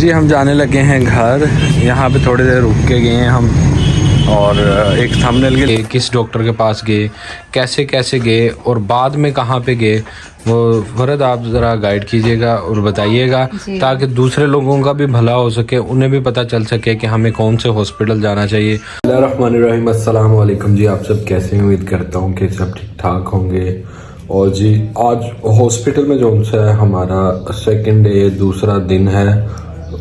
जी हम जाने लगे हैं घर। यहाँ पे थोड़ी देर रुक के गए हैं हम और एक थंबनेल के लिए किस डॉक्टर के पास गए, कैसे कैसे गए और बाद में कहाँ पे गए, वो फरद आप ज़रा गाइड कीजिएगा और बताइएगा ताकि दूसरे लोगों का भी भला हो सके, उन्हें भी पता चल सके कि हमें कौन से हॉस्पिटल जाना चाहिए। बिस्मिल्लाहिर्रहमानिर्रहीम, अस्सलाम वालेकुम जी। आप सब कैसे हैं? उम्मीद करता हूँ कि सब ठीक ठाक होंगे। और जी आज हॉस्पिटल में जो है हमारा सेकंड डे, दूसरा दिन है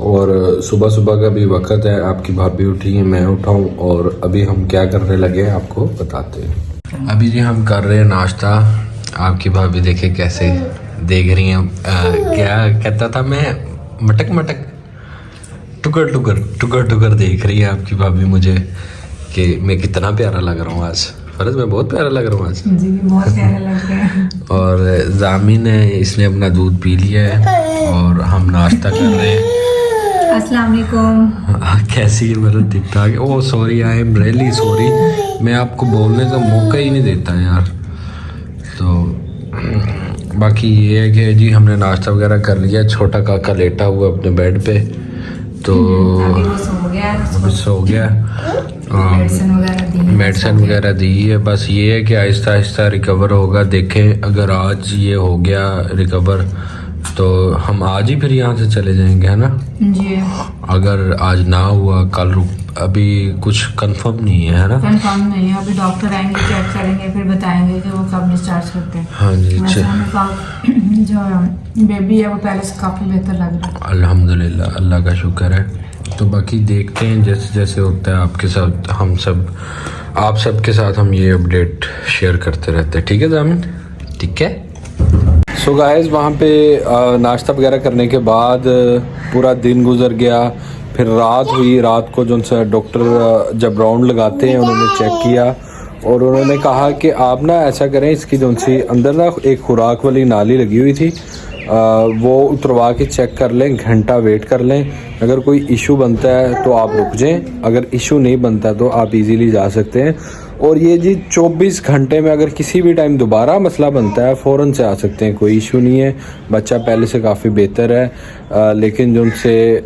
और सुबह सुबह का भी वक्त है। आपकी भाभी उठी है, मैं उठा हूँ और अभी हम क्या करने लगे हैं आपको बताते हैं। अभी जी हम कर रहे हैं नाश्ता। आपकी भाभी देखे कैसे देख रही हैं। क्या कहता था मैं, मटक मटक टुकर टुकर टुकर टुकर देख रही है आपकी भाभी मुझे कि मैं कितना प्यारा लग रहा हूँ आज। फरज मैं बहुत प्यारा लग रहा हूँ आज जी, बहुत प्यारा लग रहा है। और जामिन है, इसने अपना दूध पी लिया है और हम नाश्ता कर रहे हैं। अस्सलाम वालेकुम। कैसी है मेरा? ठीक ठाक है। Oh sorry, I am really sorry, मैं आपको बोलने का मौका ही नहीं देता यार। तो बाकी ये है कि जी हमने नाश्ता वगैरह कर लिया। छोटा काका लेटा हुआ अपने बेड पे, तो अभी वो सो गया। अभी सो गया। मेडिसिन वगैरह दी है। बस ये है कि आहिस्ता आहिस्ता रिकवर होगा। देखें अगर आज ये हो गया रिकवर तो हम आज ही फिर यहाँ से चले जाएंगे, है ना जी। अगर आज ना हुआ कल अभी कुछ कंफर्म नहीं है ना? कंफर्म नहीं है, अभी डॉक्टर आएंगे, चेक करेंगे, फिर बताएंगे कि वो कब डिस्चार्ज करते हैं। हाँ जी। जो बेबी है वो पहले से काफ़ी बेहतर लग रहा है, अल्हम्दुलिल्लाह, अल्लाह का शुक्र है। तो बाकी देखते हैं जैसे जैसे होता है आपके साथ, हम सब आप सबके साथ हम ये अपडेट शेयर करते रहते हैं। ठीक है जामिन? ठीक है। सो गाइस वहाँ पे नाश्ता वगैरह करने के बाद पूरा दिन गुजर गया। फिर रात हुई। रात को जो सा डॉक्टर जब राउंड लगाते हैं उन्होंने चेक किया और उन्होंने कहा कि आप ना ऐसा करें, इसकी जो सी अंदर ना एक खुराक वाली नाली लगी हुई थी, वो उतरवा के चेक कर लें, घंटा वेट कर लें। अगर कोई इशू बनता है तो आप रुक जाएं, अगर इशू नहीं बनता तो आप इजीली जा सकते हैं। और ये जी 24 घंटे में अगर किसी भी टाइम दोबारा मसला बनता है फ़ौरन से आ सकते हैं, कोई इशू नहीं है। बच्चा पहले से काफ़ी बेहतर है, लेकिन जो उनसे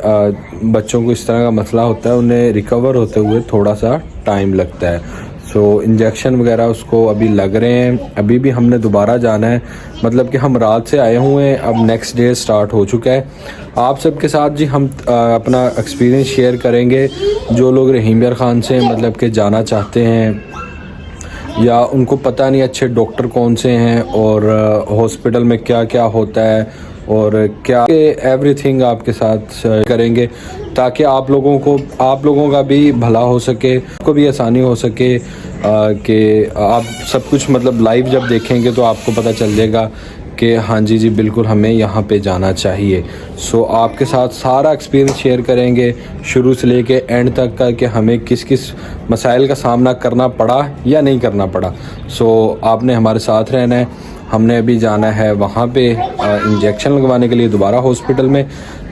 बच्चों को इस तरह का मसला होता है उन्हें रिकवर होते हुए थोड़ा सा टाइम लगता है। सो इंजेक्शन वगैरह उसको अभी लग रहे हैं। अभी भी हमने दोबारा जाना है, मतलब कि हम रात से आए हुए हैं, अब नेक्स्ट डे स्टार्ट हो चुका है। आप सबके साथ जी हम अपना एक्सपीरियंस शेयर करेंगे। जो लोग रहीम यार ख़ान से मतलब कि जाना चाहते हैं या उनको पता नहीं अच्छे डॉक्टर कौन से हैं और हॉस्पिटल में क्या क्या होता है और क्या एवरीथिंग आपके साथ करेंगे ताकि आप लोगों का भी भला हो सके, आपको भी आसानी हो सके कि आप सब कुछ मतलब लाइव जब देखेंगे तो आपको पता चल जाएगा कि हाँ जी बिल्कुल हमें यहाँ पे जाना चाहिए। सो आपके साथ सारा एक्सपीरियंस शेयर करेंगे शुरू से लेके एंड तक का कि हमें किस किस मसाइल का सामना करना पड़ा या नहीं करना पड़ा। सो आपने हमारे साथ रहना है। हमने अभी जाना है वहाँ पे इंजेक्शन लगवाने के लिए दोबारा हॉस्पिटल में,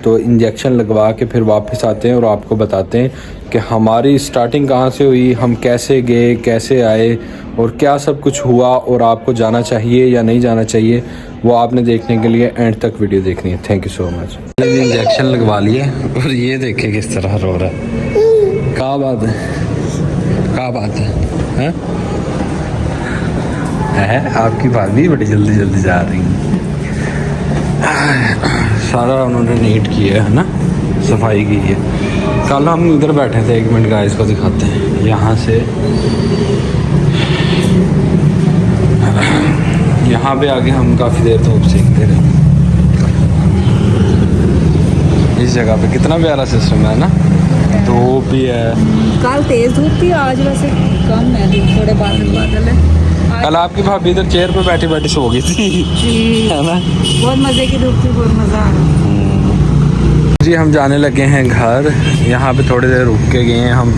तो इंजेक्शन लगवा के फिर वापस आते हैं और आपको बताते हैं कि हमारी स्टार्टिंग कहाँ से हुई, हम कैसे गए, कैसे आए और क्या सब कुछ हुआ और आपको जाना चाहिए या नहीं जाना चाहिए। वो आपने देखने के लिए एंड तक वीडियो देखनी है। Thank you so much. Injection लगवा लिए और ये देखे किस तरह रो रहा है। क्या बात है, क्या बात है? आपकी भाभी बड़ी जल्दी जल्दी जा रही है। सारा उन्होंने नीट किया है ना, सफाई की है। कल हम इधर बैठे थे, 1 मिनट गाइस को दिखाते हैं। यहाँ से यहाँ पे आके हम काफ़ी देर धूप सेकते रहे। इस जगह पे कितना प्यारा सिस्टम है ना, धूप भी है। कल तेज धूप थी, आज वैसे कम है, थोड़े बादल है। कल आपकी भाभी इधर चेयर पे बैठी बैठी सो गई थी है ना? बहुत मज़े की धूप थी, बहुत मज़ा आ रहा। जी हम जाने लगे हैं घर। यहाँ पे थोड़ी देर रुक के गए हैं हम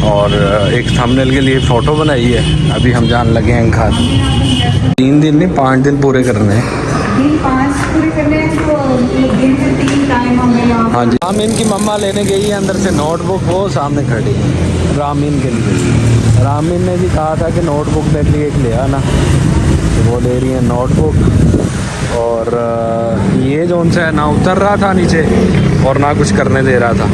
और एक थंबनेल के लिए फ़ोटो बनाई है। अभी हम जाने लगे हैं घर। 3 दिन नहीं 5 दिन पूरे करने हैं। दिन 5 पूरे करने हैं तो दिन में 3 टाइम हमें। हाँ जी। रामीन की मम्मा लेने गई है अंदर से नोटबुक, वो सामने खड़ी है रामीन के लिए। रामीन ने भी कहा था कि नोटबुक मेरे लिए एक ले आना, तो वो ले रही है नोटबुक और ये जो उनसे ना उतर रहा था नीचे और ना कुछ करने दे रहा था।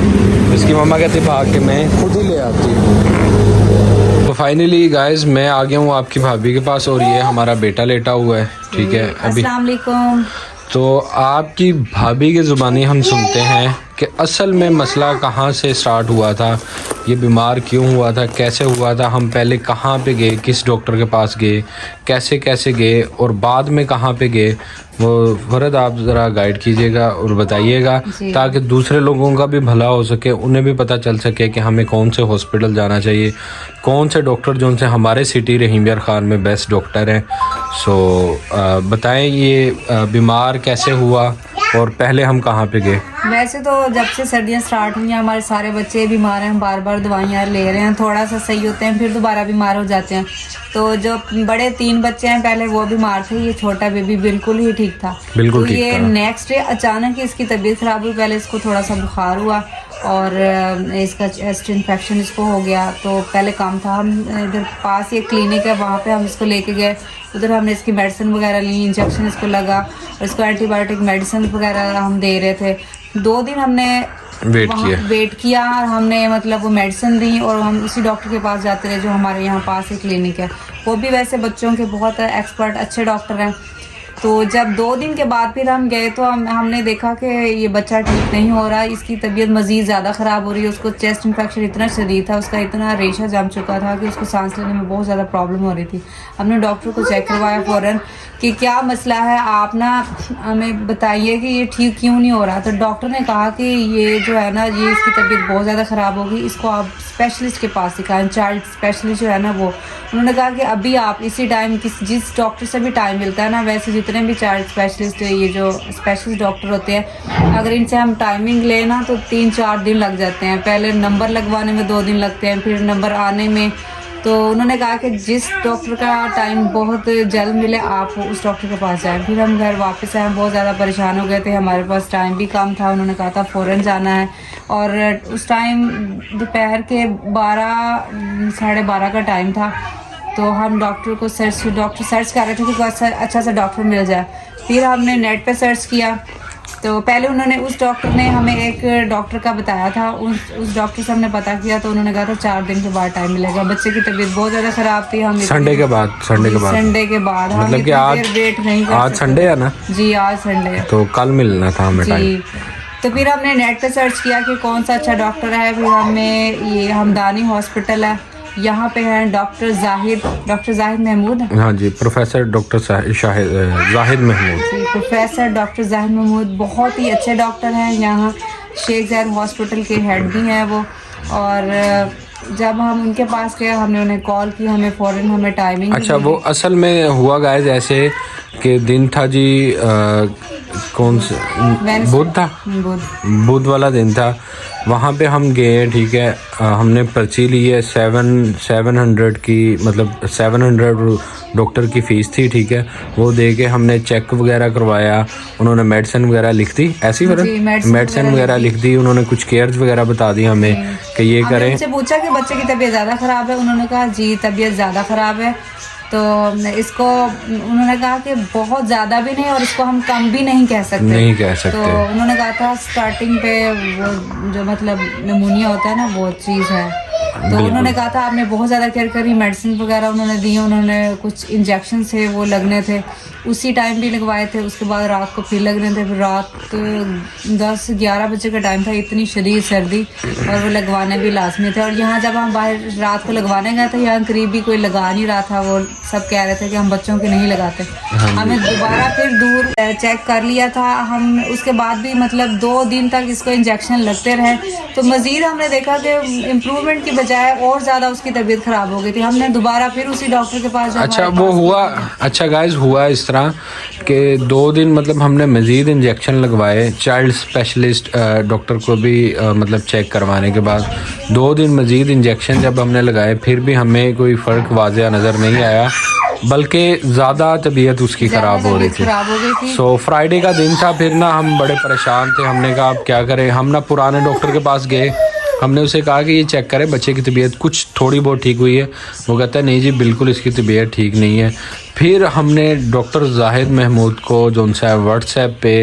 इसकी मम्मा कहती भाग के मैं खुद ही ले आती हूँ। तो फाइनली गाइस मैं आ गया हूँ आपकी भाभी के पास और ये हमारा बेटा लेटा हुआ है, ठीक है। अभी अस्सलाम वालेकुम। तो आपकी भाभी की ज़ुबानी हम सुनते हैं कि असल में मसला कहाँ से स्टार्ट हुआ था, ये बीमार क्यों हुआ था, कैसे हुआ था, हम पहले कहाँ पे गए, किस डॉक्टर के पास गए, कैसे कैसे गए और बाद में कहाँ पे गए, वो फरद आप ज़रा गाइड कीजिएगा और बताइएगा ताकि दूसरे लोगों का भी भला हो सके, उन्हें भी पता चल सके कि हमें कौन से हॉस्पिटल जाना चाहिए, कौन से डॉक्टर जो उनसे हमारे सिटी रहीम यार खान में बेस्ट डॉक्टर हैं। सो बताएं ये बीमार कैसे हुआ और पहले हम कहाँ पे गए। वैसे तो जब से सर्दियां स्टार्ट हुई हैं हमारे सारे बच्चे बीमार हैं, हम बार बार दवाइयाँ ले रहे हैं, थोड़ा सा सही होते हैं फिर दोबारा बीमार हो जाते हैं। तो जो बड़े 3 बच्चे हैं पहले वो बीमार थे, ये छोटा बेबी बिल्कुल ही ठीक था। बिल्कुल तो ठीक ये था। नेक्स्ट डे अचानक ही इसकी तबीयत खराब हुई, पहले इसको थोड़ा सा बुखार हुआ और इसका चेस्ट इन्फेक्शन इसको हो गया। तो पहले काम था, हम इधर पास ही एक क्लिनिक है वहाँ पे हम इसको लेके गए, उधर हमने इसकी मेडिसिन वगैरह ली, इंजेक्शन इसको लगा और इसको एंटीबायोटिक मेडिसिन वगैरह हम दे रहे थे। 2 दिन हमने वेट किया और हमने मतलब वो मेडिसिन दी और हम उसी डॉक्टर के पास जाते रहे जो हमारे यहाँ पास ही क्लिनिक है। वो भी वैसे बच्चों के बहुत एक्सपर्ट अच्छे डॉक्टर हैं। तो जब 2 दिन के बाद फिर हम गए तो हमने देखा कि ये बच्चा ठीक नहीं हो रहा, इसकी तबीयत मज़ीद ज़्यादा ख़राब हो रही है। उसको चेस्ट इन्फेक्शन इतना शदीद था, उसका इतना रेशा जम चुका था कि उसको सांस लेने में बहुत ज़्यादा प्रॉब्लम हो रही थी। हमने डॉक्टर को चेक करवाया फ़ौरन कि क्या मसला है, आप ना हमें बताइए कि ये ठीक क्यों नहीं हो रहा। तो डॉक्टर ने कहा कि ये जो है ना, ये इसकी तबीयत बहुत ज़्यादा ख़राब होगी, इसको आप स्पेशलिस्ट के पास दिखाएं, चाइल्ड स्पेशलिस्ट जो है ना वो। उन्होंने कहा कि अभी आप इसी टाइम जिस डॉक्टर से भी टाइम मिलता है ना, वैसे जितने भी चाइल्ड स्पेशलिस्ट ये जो स्पेशलिस्ट डॉक्टर होते हैं, अगर इनसे हम टाइमिंग लें ना तो 3-4 दिन लग जाते हैं। पहले नंबर लगवाने में 2 दिन लगते हैं, फिर नंबर आने में। तो उन्होंने कहा कि जिस डॉक्टर का टाइम बहुत जल्द मिले आप उस डॉक्टर के पास जाएं। फिर हम घर वापस आए, बहुत ज़्यादा परेशान हो गए थे, हमारे पास टाइम भी कम था। उन्होंने कहा था फ़ौरन जाना है और उस टाइम दोपहर के 12-12:30 का टाइम था। तो हम डॉक्टर सर्च कर रहे थे कि कोई अच्छा सा डॉक्टर मिल जाए। फिर हमने नेट पे सर्च किया तो पहले उन्होंने उस डॉक्टर ने हमें एक डॉक्टर का बताया था, उस डॉक्टर से हमने पता किया तो उन्होंने कहा था 4 दिन के बाद टाइम मिलेगा। बच्चे की तबीयत बहुत ज़्यादा ख़राब थी। हम संडे के बाद मतलब कि आज वेट नहीं कर आज संडे है ना जी, आज संडे है तो कल मिलना था हमें टाइम। तो फिर हमने नेट पे सर्च किया कि कौन सा अच्छा डॉक्टर है। फिर हमें ये हमदानी हॉस्पिटल है, यहाँ पे हैं डॉक्टर जाहिद महमूद। हाँ जी, professor doctor Zahid Mahmood. Professor doctor Zahid Mahmood बहुत ही अच्छे डॉक्टर हैं, यहाँ शेख जायद हॉस्पिटल के हेड भी हैं वो। और जब हम उनके पास गए हमने उन्हें कॉल की, हमें फ़ौरन हमें टाइमिंग। अच्छा, वो असल में हुआ गाइस ऐसे कि दिन था जी कौन सा बुध था, बुध वाला दिन था। वहाँ पे हम गए, ठीक है, हमने पर्ची ली है 700 की, मतलब 700 डॉक्टर की फ़ीस थी, ठीक है। वो दे के हमने चेक वगैरह करवाया, उन्होंने मेडिसिन वगैरह लिख दी, ऐसी मेडिसिन वगैरह लिख दी। उन्होंने कुछ केयर्स वगैरह बता दी हमें कि ये करें। हमसे पूछा कि बच्चे की तबीयत ज़्यादा ख़राब है, उन्होंने कहा जी तबीयत ज़्यादा ख़राब है। तो इसको उन्होंने कहा कि बहुत ज़्यादा भी नहीं और इसको हम कम भी नहीं कह सकते। तो उन्होंने कहा था स्टार्टिंग पे वो जो मतलब निमोनिया होता है ना वो चीज़ है। तो उन्होंने कहा था आपने बहुत ज़्यादा केयर करी, मेडिसिन वगैरह उन्होंने दी, उन्होंने कुछ इंजेक्शन थे वो लगने थे, उसी टाइम भी लगवाए थे। उसके बाद रात को फिर लगने थे, फिर रात 10-11 बजे का टाइम था, इतनी शदीद सर्दी और वो लगवाने भी लाजमी थे। और यहाँ जब हम बाहर रात को लगवाने गए थे, यहाँ करीब भी कोई लगा नहीं रहा था, वो सब कह रहे थे कि हम बच्चों के नहीं लगाते। हमें दोबारा फिर दूर चेक कर लिया था हम, उसके बाद भी मतलब 2 दिन तक इसको इंजेक्शन लगते रहे। तो मज़ीद हमने देखा कि इम्प्रूवमेंट की बजाय और ज़्यादा उसकी तबीयत ख़राब हो गई थी। हमने दोबारा फिर उसी डॉक्टर के पास। अच्छा वो हुआ, अच्छा गाइस हुआ इस तरह कि 2 दिन मतलब हमने मज़ीद इंजेक्शन लगवाए, चाइल्ड स्पेशलिस्ट डॉक्टर को भी मतलब चेक करवाने के बाद 2 दिन मज़ीद इंजेक्शन जब हमने लगाए, फिर भी हमें कोई फ़र्क वाज़ेह नज़र नहीं आया, बल्कि ज़्यादा तबीयत उसकी ख़राब हो रही थी। सो फ्राइडे का दिन था, फिर ना हम बड़े परेशान थे। हमने कहा अब क्या करें, हम ना पुराने डॉक्टर के पास गए, हमने उसे कहा कि ये चेक करें बच्चे की तबीयत कुछ थोड़ी बहुत ठीक हुई है। वो कहता है नहीं जी बिल्कुल इसकी तबीयत ठीक नहीं है। फिर हमने डॉक्टर जाहिद महमूद को जो उनसे व्हाट्सएप पे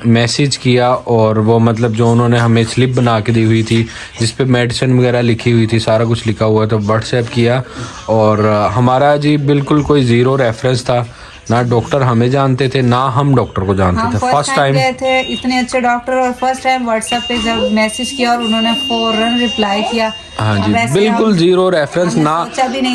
मैसेज किया, और वो मतलब जो उन्होंने हमें स्लिप बना के दी हुई थी जिस पे मेडिसिन वगैरह लिखी हुई थी, सारा कुछ लिखा हुआ था, व्हाट्सएप किया। और हमारा जी बिल्कुल कोई ज़ीरो रेफरेंस था, ना डॉक्टर हमें जानते थे ना हम डॉक्टर को जानते थे। फर्स्ट टाइम गए थे इतने अच्छे डॉक्टर, और फर्स्ट टाइम व्हाट्सएप पे जब मैसेज किया और उन्होंने फौरन रिप्लाई किया। हाँ जी, बिल्कुल ज़ीरो रेफरेंस ना।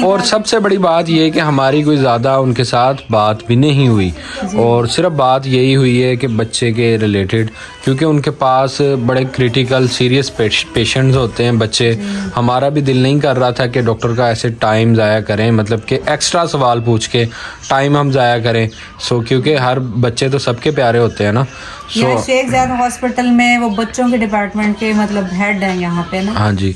और सबसे बड़ी बात ये है कि हमारी कोई ज़्यादा उनके साथ बात भी नहीं हुई, और सिर्फ बात यही हुई है कि बच्चे के रिलेटेड, क्योंकि उनके पास बड़े क्रिटिकल सीरियस पेशेंट्स होते हैं बच्चे। हमारा भी दिल नहीं कर रहा था कि डॉक्टर का ऐसे टाइम ज़ाया करें, मतलब कि एक्स्ट्रा सवाल पूछ के टाइम हम ज़ाया करें। क्योंकि हर बच्चे तो सबके प्यारे होते हैं ना। शेख ज़ायद हॉस्पिटल में वो बच्चों के डिपार्टमेंट के मतलब हेड हैं यहाँ पे ना। हाँ जी।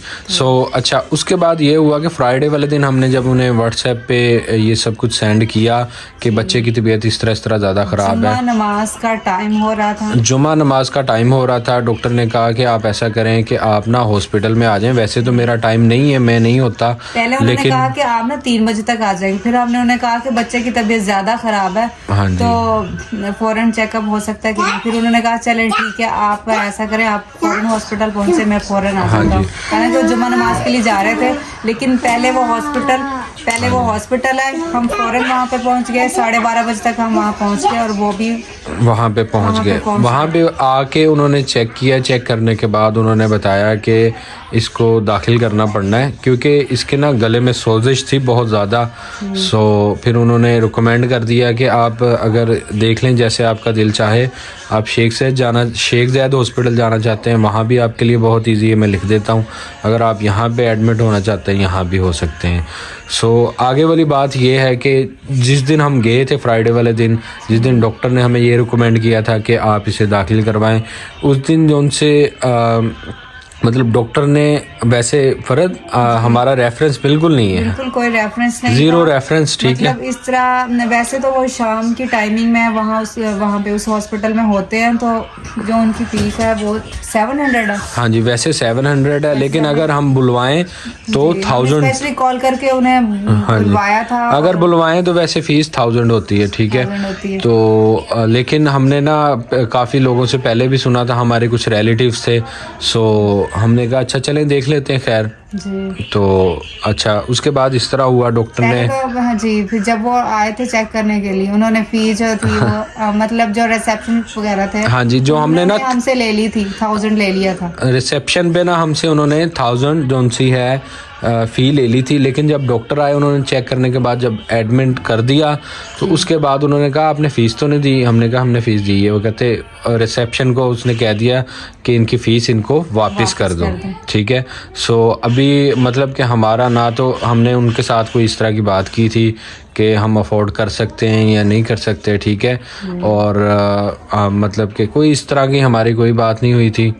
अच्छा, उसके बाद ये हुआ कि फ्राइडे वाले दिन हमने जब उन्हें व्हाट्सएप पे ये सब कुछ सेंड किया कि बच्चे की तबीयत इस तरह ज़्यादा ख़राब है, जुम्मा नमाज का टाइम हो रहा था, जुम्मा नमाज का टाइम हो रहा था। डॉक्टर ने कहा कि आप ऐसा करें कि आप ना हॉस्पिटल में आ जाएं। वैसे तो मेरा टाइम नहीं है, मैं नहीं होता, पहले उन्होंने कहा कि आप ना 3 बजे तक आ जाएंगे। फिर हमने उन्हें कहा कि बच्चे की तबीयत ज़्यादा ख़राब है, हाँ जी, तो फ़ौरन चेकअप हो सकता है कि नहीं। फिर उन्होंने कहा चलें ठीक है, आप ऐसा करें, आप फ़ौरन हॉस्पिटल पहुँचे, मैं फ़ौरन आ जाता हूँ। यानी जो जुम्मा नमाज के लिए जा रहे थे, लेकिन पहले वो हॉस्पिटल है, हम फ़ौरन वहाँ पे पहुँच गए। 12:30 बजे तक हम वहाँ पहुँच गए, और वो भी वहाँ पे पहुँच गए। वहाँ पे आके उन्होंने चेक किया। चेक करने के बाद उन्होंने बताया कि इसको दाखिल करना पड़ना है, क्योंकि इसके ना गले में सोजिश थी बहुत ज़्यादा। फिर उन्होंने रिकमेंड कर दिया कि आप अगर देख लें जैसे आपका दिल चाहे, आप शेख ज़ायद हॉस्पिटल जाना चाहते हैं, वहाँ भी आपके लिए बहुत ईजी है, मैं लिख देता हूँ। अगर आप यहाँ पे एडमिट होना चाहते हैं, यहाँ भी हो सकते हैं। आगे वाली बात ये है कि जिस दिन हम गए थे फ्राइडे वाले दिन, जिस दिन डॉक्टर ने हमें ये रिकमेंड किया था कि आप इसे दाखिल करवाएं, उस दिन जो उनसे मतलब डॉक्टर ने वैसे फर्द हमारा रेफरेंस बिल्कुल नहीं है, बिल्कुल कोई रेफरेंस नहीं, ज़ीरो रेफरेंस। ठीक है, मतलब इस तरह वैसे तो वो शाम की टाइमिंग में वहाँ पे उस हॉस्पिटल में होते हैं, तो जो उनकी फीस है वो 700 है। हाँ जी, वैसे 700 है, लेकिन अगर हम बुलवाएं तो 1000 स्पेशली कॉल करके उन्हें बुलवाया था। अगर बुलवाएं तो वैसे फीस 1000 होती है। ठीक है, तो लेकिन हमने ना काफ़ी लोगों से पहले भी सुना था, हमारे कुछ रिलेटिव्स थे, हमने कहा अच्छा चलें देख लेते हैं। खैर जी, तो अच्छा, उसके बाद इस तरह हुआ डॉक्टर ने तो हाँ जी, फिर जब वो आए थे चेक करने के लिए, उन्होंने फीस जो थी वो मतलब जो रिसेप्शन वगैरह थे, हाँ जी, जो हमने ना हमसे ले ली थी, 1000 ले लिया था रिसेप्शन पे ना हमसे। उन्होंने 1000 जो सी है फ़ी ले ली थी। लेकिन जब डॉक्टर आए, उन्होंने चेक करने के बाद जब एडमिट कर दिया, तो उसके बाद उन्होंने कहा आपने फ़ीस तो नहीं दी। हमने कहा हमने फ़ीस दी है। वो कहते रिसेप्शन को उसने कह दिया कि इनकी फ़ीस इनको वापस कर दो। ठीक है, अभी मतलब कि हमारा ना तो हमने उनके साथ कोई इस तरह की बात की थी कि हम अफोर्ड कर सकते हैं या नहीं कर सकते। ठीक है, और मतलब कि कोई इस तरह की हमारी कोई बात नहीं हुई थी।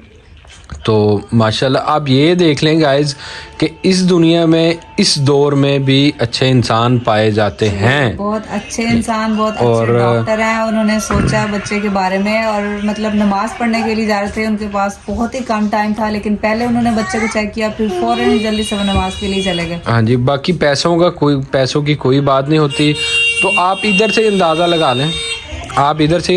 तो माशाल्लाह आप ये देख लें गाइज कि इस दुनिया में, इस दौर में भी अच्छे इंसान पाए जाते हैं, बहुत अच्छे इंसान, बहुत अच्छे डॉक्टर हैं। उन्होंने सोचा बच्चे के बारे में, और मतलब नमाज पढ़ने के लिए जा रहे थे, उनके पास बहुत ही कम टाइम था, लेकिन पहले उन्होंने बच्चे को चेक किया, फिर फौरन जल्दी से वो नमाज के लिए चले गए। हाँ जी, बाकी पैसों की कोई बात नहीं होती। तो आप इधर से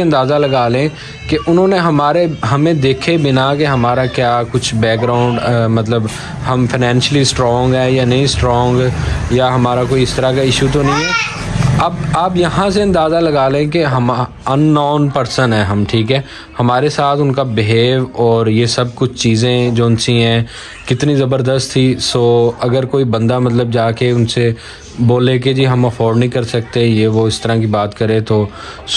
अंदाज़ा लगा लें कि उन्होंने हमें देखे बिना कि हमारा क्या कुछ बैकग्राउंड, मतलब हम फाइनेंशियली स्ट्रॉन्ग है या नहीं स्ट्रॉन्ग, या हमारा कोई इस तरह का इशू तो नहीं है। अब आप यहाँ से अंदाज़ा लगा लें कि हम अननोन पर्सन है हम। ठीक है, हमारे साथ उनका बिहेव और ये सब कुछ चीज़ें जो उनसी हैं कितनी ज़बरदस्त थी। अगर कोई बंदा मतलब जाके उनसे बोले कि जी हम अफोर्ड नहीं कर सकते, ये वो इस तरह की बात करे, तो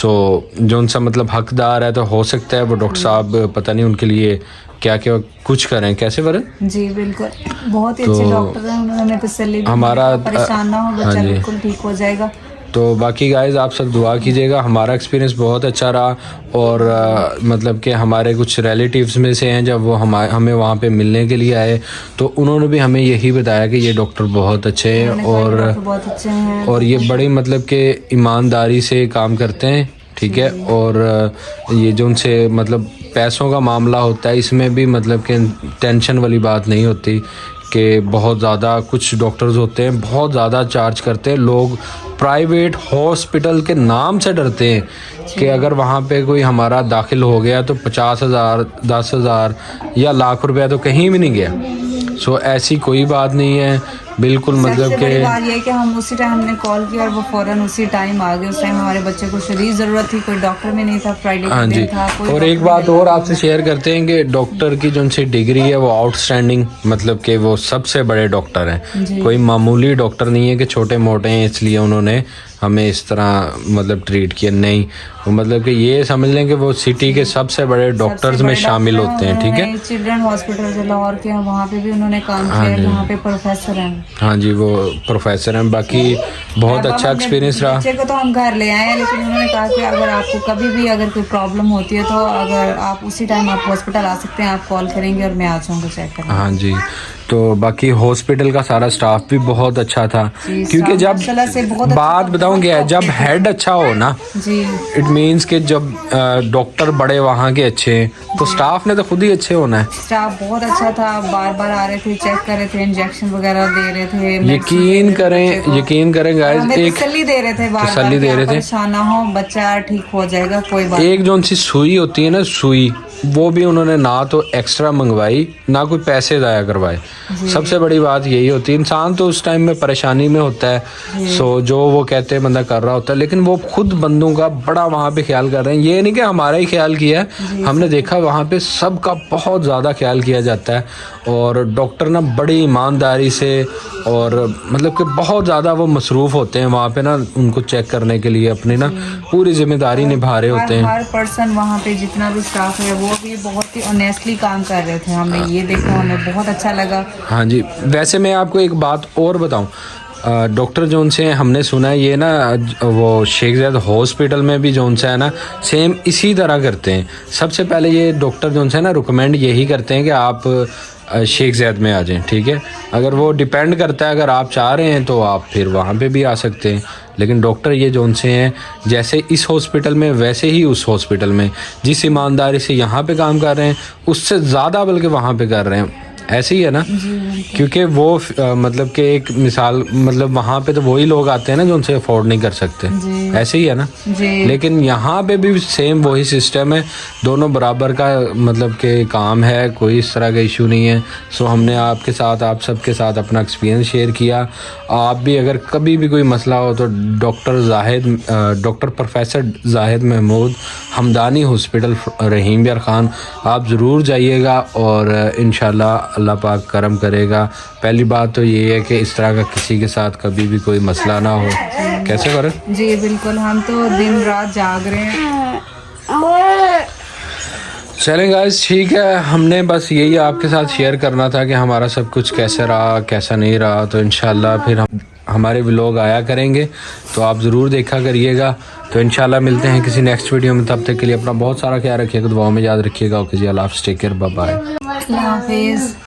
जो उनसा मतलब हकदार है, तो हो सकता है वो डॉक्टर साहब पता नहीं उनके लिए क्या क्या कुछ करें। कैसे वरन? जी बिल्कुल, बहुत ही अच्छे डॉक्टर हैं। उन्होंने तसल्ली हमारा परेशान ना हो, बच्चा बिल्कुल ठीक हो जाएगा। तो बाकी गाइस आप सब दुआ कीजिएगा। हमारा एक्सपीरियंस बहुत अच्छा रहा, और मतलब कि हमारे कुछ रिलेटिव्स में से हैं, जब वो हमें वहाँ पे मिलने के लिए आए, तो उन्होंने भी हमें यही बताया कि ये डॉक्टर बहुत अच्छे हैं, और ये बड़ी मतलब कि ईमानदारी से काम करते हैं। ठीक है, और ये जो उनसे मतलब पैसों का मामला होता है इसमें भी मतलब कि टेंशन वाली बात नहीं होती कि बहुत ज़्यादा कुछ डॉक्टर्स होते हैं बहुत ज़्यादा चार्ज करते हैं। लोग प्राइवेट हॉस्पिटल के नाम से डरते हैं कि अगर वहाँ पे कोई हमारा दाखिल हो गया तो 50,000 10,000 या लाख रुपया तो कहीं भी नहीं गया। सो ऐसी कोई बात नहीं है बिल्कुल मतलब सबसे बड़ी कि बात ये है कि हम उसी टाइम हमने कॉल किया और वो फ़ौरन उसी टाइम आ गए। उस टाइम हमारे बच्चे को शदीद ज़रूरत थी, कोई डॉक्टर भी नहीं था, फ्राइडे का हाँ जी। दिन था। कोई और एक बात और आपसे शेयर करते हैं कि डॉक्टर की जो उनसे डिग्री है वो आउटस्टैंडिंग मतलब कि वो सबसे बड़े डॉक्टर हैं, कोई मामूली डॉक्टर नहीं है कि छोटे मोटे हैं इसलिए उन्होंने हमें इस तरह मतलब ट्रीट किया, नहीं वो मतलब कि ये समझ लें कि वो सिटी के सबसे बड़े डॉक्टर्स में शामिल होते हैं। ठीक है, चिल्ड्रन हॉस्पिटल जो लाहौर के हैं वहाँ पे भी उन्होंने काम किया, वहाँ पे प्रोफेसर हैं। हाँ जी वो प्रोफेसर हैं। बाकी बहुत अच्छा एक्सपीरियंस रहा। बच्चे को तो हम घर ले आए हैं लेकिन उन्होंने कहा कि अगर आपको कभी भी अगर कोई प्रॉब्लम होती है तो अगर आप उसी टाइम आप हॉस्पिटल आ सकते हैं, आप कॉल करेंगे और मैं आ जाऊँगा चेक करने। हाँ जी। तो बाकी हॉस्पिटल का सारा स्टाफ भी बहुत अच्छा था क्योंकि जब बात बताऊँ क्या है, जब हेड अच्छा हो ना जी इट मीन्स कि जब डॉक्टर बड़े वहाँ के अच्छे हैं तो स्टाफ ने तो खुद ही अच्छे होना है। स्टाफ बहुत अच्छा था, बार बार आ रहे थे, चेक कर रहे थे, इंजेक्शन वगैरह दे रहे थे। यकीन करें गाइस, एक तसल्ली दे रहे थे, तसल्ली दे रहे थे, परेशान ना हो, बच्चा ठीक हो जाएगा, कोई बात। एक जो उनसी सुई होती है ना सुई, वो भी उन्होंने ना तो एक्स्ट्रा मंगवाई ना कोई पैसे ज़ाया करवाए। सबसे बड़ी बात यही होती है, इंसान तो उस टाइम में परेशानी में होता है सो जो वो कहते हैं बंदा कर रहा होता है, लेकिन वो खुद बंदों का बड़ा वहाँ पे ख्याल कर रहे हैं। ये नहीं कि हमारा ही ख्याल किया है, हमने देखा वहाँ पे सबका बहुत ज़्यादा ख्याल किया जाता है और डॉक्टर ना बड़ी ईमानदारी से और मतलब कि बहुत ज़्यादा वो मसरूफ़ होते हैं वहाँ पे ना, उनको चेक करने के लिए अपनी ना पूरी जिम्मेदारी निभा रहे होते हैं। हर पर्सन वहाँ पे जितना भी स्टाफ है वो भी बहुत ही ऑनेस्टली काम कर रहे थे, हमने ये देखा, हमें बहुत अच्छा लगा। हाँ जी। वैसे मैं आपको एक बात और बताऊं, डॉक्टर जोन से हमने सुना है ये ना वो शेख ज़ैद हॉस्पिटल में भी जोन से है ना सेम इसी तरह करते हैं। सबसे पहले ये डॉक्टर जोन से है ना रिकमेंड यही करते हैं कि आप शेख ज़ैद में आ जाएं। ठीक है, अगर वो डिपेंड करता है, अगर आप चाह रहे हैं तो आप फिर वहाँ पे भी आ सकते हैं, लेकिन डॉक्टर ये जोन से हैं जैसे इस हॉस्पिटल में वैसे ही उस हॉस्पिटल में, जिस ईमानदारी से यहाँ पे काम कर रहे हैं उससे ज़्यादा बल्कि वहाँ पे कर रहे हैं। ऐसे ही है ना, क्योंकि वो मतलब कि एक मिसाल मतलब वहाँ पे तो वही लोग आते हैं ना जो उनसे अफोर्ड नहीं कर सकते, ऐसे ही है ना। लेकिन यहाँ पे भी सेम वही सिस्टम है, दोनों बराबर का मतलब के काम है, कोई इस तरह का इशू नहीं है। सो हमने आपके साथ आप सबके साथ अपना एक्सपीरियंस शेयर किया। आप भी अगर कभी भी कोई मसला हो तो doctor professor Zahid Mahmood Hamdani hospital Rahim Yar Khan आप ज़रूर जाइएगा और इंशाल्लाह अल्लाह पाक करम करेगा। पहली बात तो ये है कि इस तरह का किसी के साथ कभी भी कोई मसला ना हो। कैसे करें? जी बिल्कुल, हम तो दिन रात जाग रहे हैं। चलें गाइस, ठीक है, हमने बस यही आपके साथ शेयर करना था कि हमारा सब कुछ कैसे रहा कैसा नहीं रहा। तो इंशाल्लाह फिर हम हमारे व्लॉग आया करेंगे तो आप ज़रूर देखा करिएगा। तो इंशाल्लाह मिलते हैं किसी नेक्स्ट वीडियो में, तब तक के लिए अपना बहुत सारा ख्याल रखिएगा, दुआओं में याद रखिएगा। ओके जी, अल्लाह हाफ़िज़, टेक केयर, बाय बाय, अल्लाह हाफिज़।